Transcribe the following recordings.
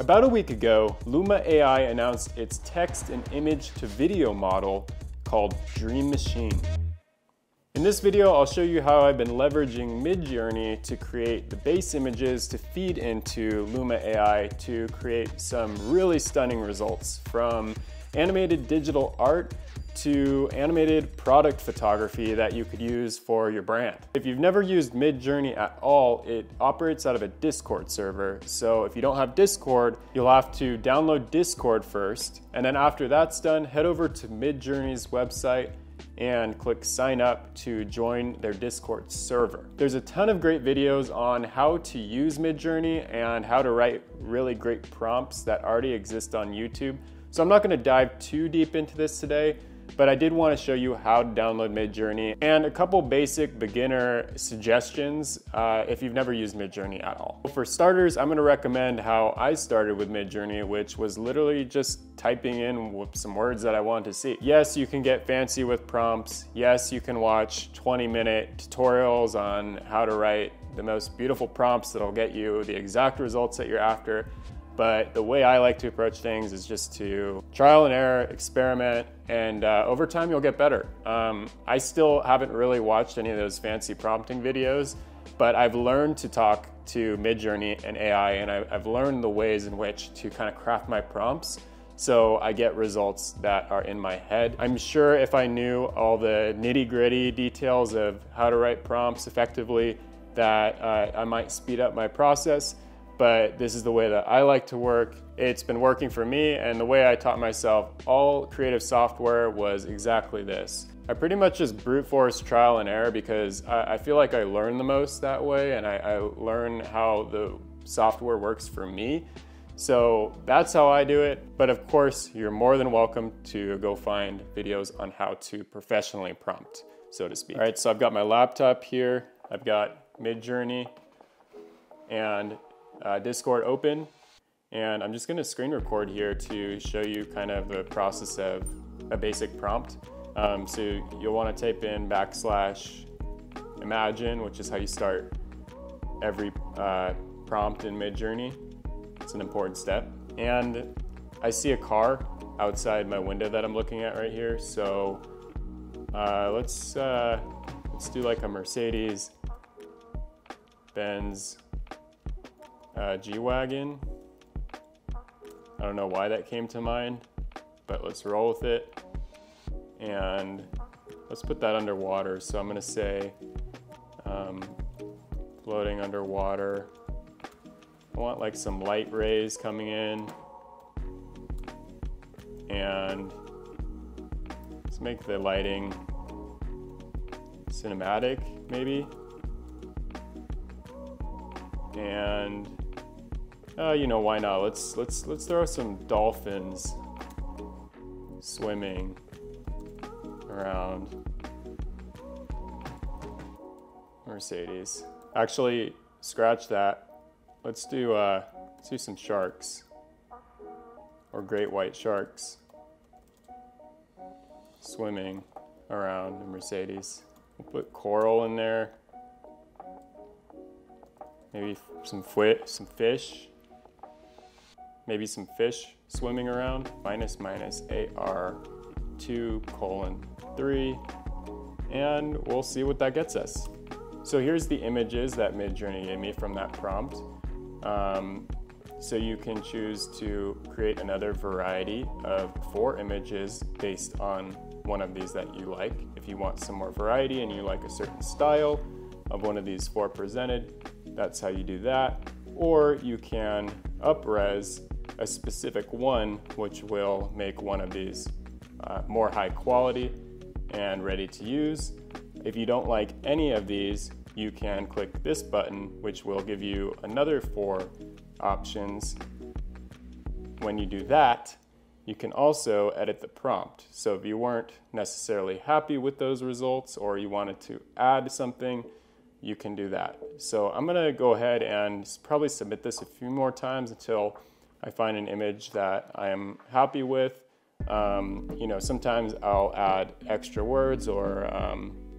About a week ago, Luma AI announced its text and image to video model called Dream Machine. In this video, I'll show you how I've been leveraging Midjourney to create the base images to feed into Luma AI to create some really stunning results, from animated digital art to animated product photography that you could use for your brand. If you've never used Midjourney at all, it operates out of a Discord server. So if you don't have Discord, you'll have to download Discord first. And then after that's done, head over to Midjourney's website and click sign up to join their Discord server. There's a ton of great videos on how to use Midjourney and how to write really great prompts that already exist on YouTube. So I'm not gonna dive too deep into this today, but I did want to show you how to download Midjourney and a couple basic beginner suggestions if you've never used Midjourney at all. For starters, I'm going to recommend how I started with Midjourney, which was literally just typing in some words that I wanted to see. Yes, you can get fancy with prompts. Yes, you can watch 20-minute tutorials on how to write the most beautiful prompts that'll get you the exact results that you're after. But the way I like to approach things is just to trial and error, experiment, and over time you'll get better. I still haven't really watched any of those fancy prompting videos, but I've learned to talk to Midjourney and AI, and I've learned the ways in which to kind of craft my prompts so I get results that are in my head. I'm sure if I knew all the nitty-gritty details of how to write prompts effectively, that I might speed up my process. But this is the way that I like to work. It's been working for me, and the way I taught myself all creative software was exactly this. I pretty much just brute force trial and error because I feel like I learn the most that way, and I learn how the software works for me. So that's how I do it. But of course, you're more than welcome to go find videos on how to professionally prompt, so to speak. All right, so I've got my laptop here. I've got Midjourney and Discord open, and I'm just going to screen record here to show you kind of the process of a basic prompt. So you'll want to type in \imagine, which is how you start every prompt in Midjourney. It's an important step. And I see a car outside my window that I'm looking at right here. So let's do like a Mercedes-Benz G-Wagon. I don't know why that came to mind, but let's roll with it. And let's put that underwater. So I'm gonna say floating underwater. I want like some light rays coming in. And let's make the lighting cinematic, maybe. And you know, why not? Let's throw some dolphins swimming around Mercedes. Actually, scratch that. Let's do some sharks, or great white sharks swimming around the Mercedes. We'll put coral in there. Maybe some fish. Maybe some fish swimming around. -AR2:3, and we'll see what that gets us. So here's the images that Midjourney gave me from that prompt. So you can choose to create another variety of 4 images based on one of these that you like. If you want some more variety and you like a certain style of one of these 4 presented, that's how you do that. Or you can up-res a specific one, which will make one of these more high quality and ready to use. If you don't like any of these, you can click this button, which will give you another 4 options. When you do that, you can also edit the prompt. So if you weren't necessarily happy with those results, or you wanted to add something, you can do that. So I'm gonna go ahead and probably submit this a few more times until I find an image that I am happy with. You know, sometimes I'll add extra words or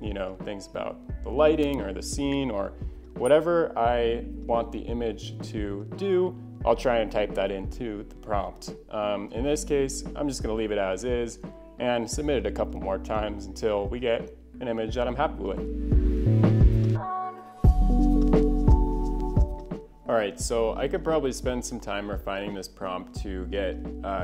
you know, things about the lighting or the scene or whatever I want the image to do. I'll try and type that into the prompt. In this case, I'm just gonna leave it as is and submit it a couple more times until we get an image that I'm happy with. All right, so I could probably spend some time refining this prompt to get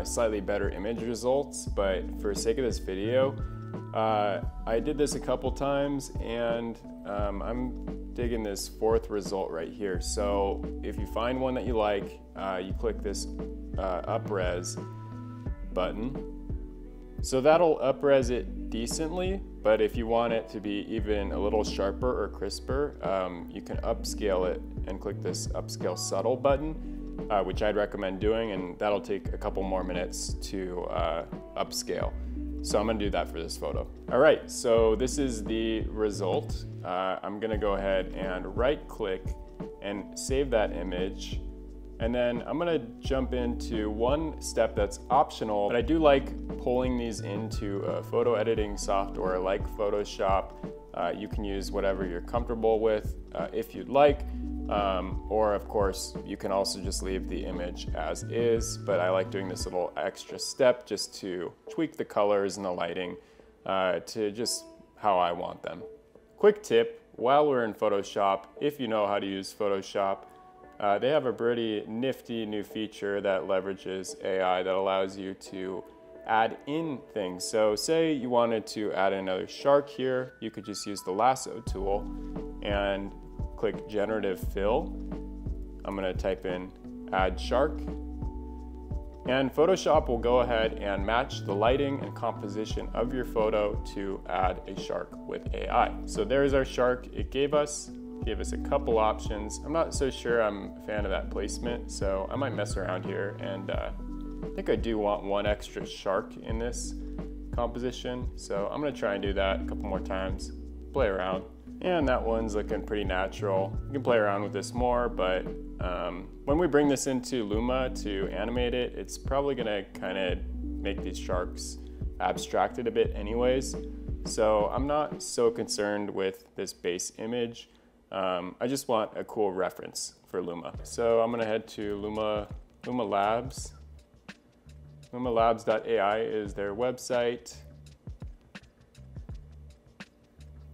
slightly better image results, but for the sake of this video, I did this a couple times and I'm digging this fourth result right here. So if you find one that you like, you click this up-res button. So that'll up-res it decently, but if you want it to be even a little sharper or crisper, you can upscale it and click this upscale subtle button, which I'd recommend doing, and that'll take a couple more minutes to upscale. So I'm gonna do that for this photo. All right, so this is the result. I'm gonna go ahead and right click and save that image. And then I'm gonna jump into one step that's optional, but I do like pulling these into a photo editing software like Photoshop. You can use whatever you're comfortable with if you'd like, or of course, you can also just leave the image as is, but I like doing this little extra step just to tweak the colors and the lighting to just how I want them. Quick tip, while we're in Photoshop, if you know how to use Photoshop, they have a pretty nifty new feature that leverages AI that allows you to add in things. So say you wanted to add another shark here, you could just use the lasso tool and click generative fill. I'm gonna type in add shark, and Photoshop will go ahead and match the lighting and composition of your photo to add a shark with AI. So there's our shark. It gave us a couple options. I'm not so sure I'm a fan of that placement, so I might mess around here, and I think I do want one extra shark in this composition, so I'm gonna try and do that a couple more times, play around. And that one's looking pretty natural. You can play around with this more, but when we bring this into Luma to animate it, it's probably gonna kind of make these sharks abstracted a bit anyways. So I'm not so concerned with this base image. I just want a cool reference for Luma. So I'm gonna head to Luma Labs. LumaLabs.ai is their website.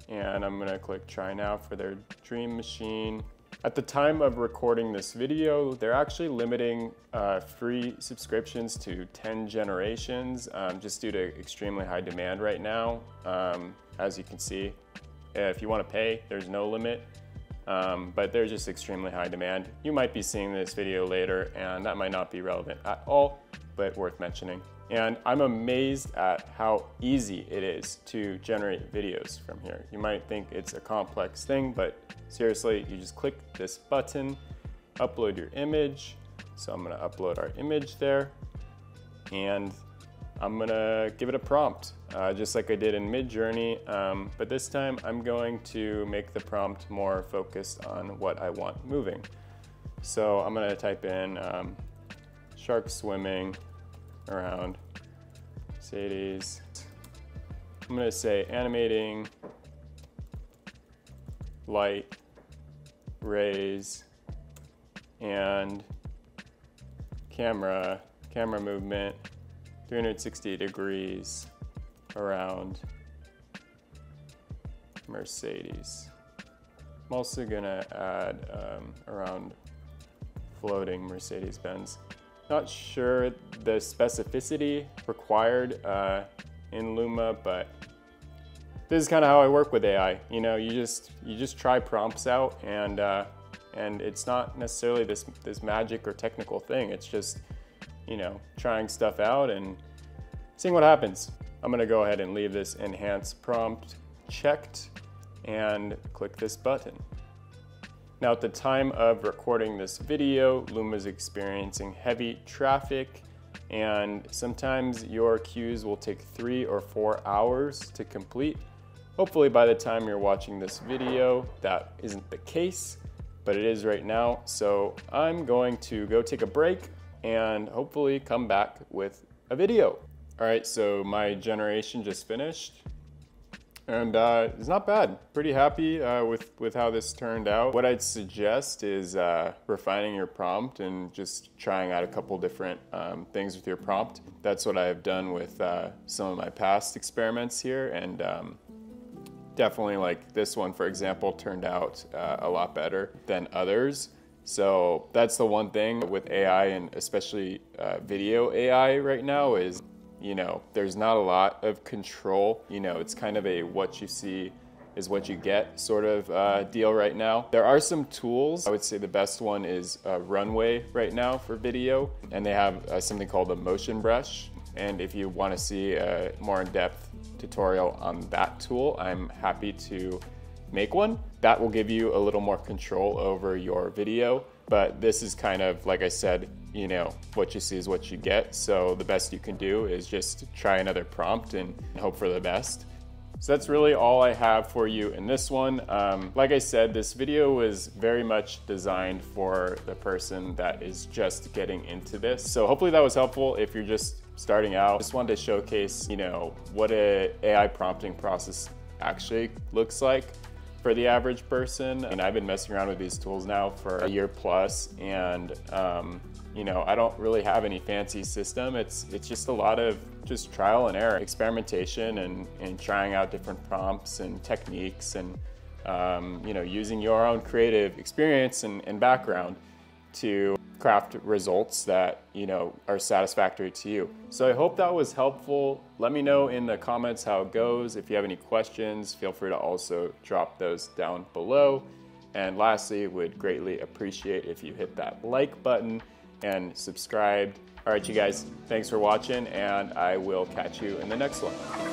And I'm gonna click try now for their dream machine. At the time of recording this video, they're actually limiting free subscriptions to 10 generations just due to extremely high demand right now. As you can see, if you wanna pay, there's no limit. But they're just extremely high demand. You might be seeing this video later and that might not be relevant at all, but worth mentioning. And I'm amazed at how easy it is to generate videos from here. You might think it's a complex thing, but seriously, you just click this button, upload your image. So I'm gonna upload our image there, and I'm gonna give it a prompt, just like I did in Midjourney, but this time I'm going to make the prompt more focused on what I want moving. So I'm gonna type in shark swimming around Mercedes. I'm gonna say animating light, rays, and camera movement 360 degrees around Mercedes. I'm also gonna add around floating Mercedes-Benz. Not sure the specificity required in Luma, but this is kind of how I work with AI. You know, you just try prompts out, and it's not necessarily this magic or technical thing. It's just, you know, trying stuff out and seeing what happens. I'm gonna go ahead and leave this enhance prompt checked and click this button. Now, at the time of recording this video, Luma is experiencing heavy traffic, and sometimes your queues will take 3 or 4 hours to complete. Hopefully by the time you're watching this video, that isn't the case, but it is right now. So I'm going to go take a break and hopefully come back with a video. All right, so my generation just finished. And it's not bad. Pretty happy with how this turned out. What I'd suggest is refining your prompt and just trying out a couple different things with your prompt. That's what I've done with some of my past experiments here, and definitely like this one, for example, turned out a lot better than others. So that's the one thing with AI, and especially video AI right now, is there's not a lot of control. It's kind of a what you see is what you get sort of deal right now. There are some tools. I would say the best one is Runway right now for video, and they have something called a motion brush. And if you want to see a more in-depth tutorial on that tool, I'm happy to make one. That will give you a little more control over your video. But this is kind of, like I said, what you see is what you get. So the best you can do is just try another prompt and hope for the best. So that's really all I have for you in this one. Like I said, this video was very much designed for the person that is just getting into this. So hopefully that was helpful if you're just starting out. Just wanted to showcase, what an AI prompting process actually looks like for the average person. And I've been messing around with these tools now for a year plus, and I don't really have any fancy system. It's just a lot of just trial and error, experimentation, and trying out different prompts and techniques, and using your own creative experience and background to craft results that are satisfactory to you. So I hope that was helpful. Let me know in the comments how it goes. If you have any questions, feel free to also drop those down below. And lastly, would greatly appreciate if you hit that like button and subscribed. All right, you guys, thanks for watching, and I will catch you in the next one.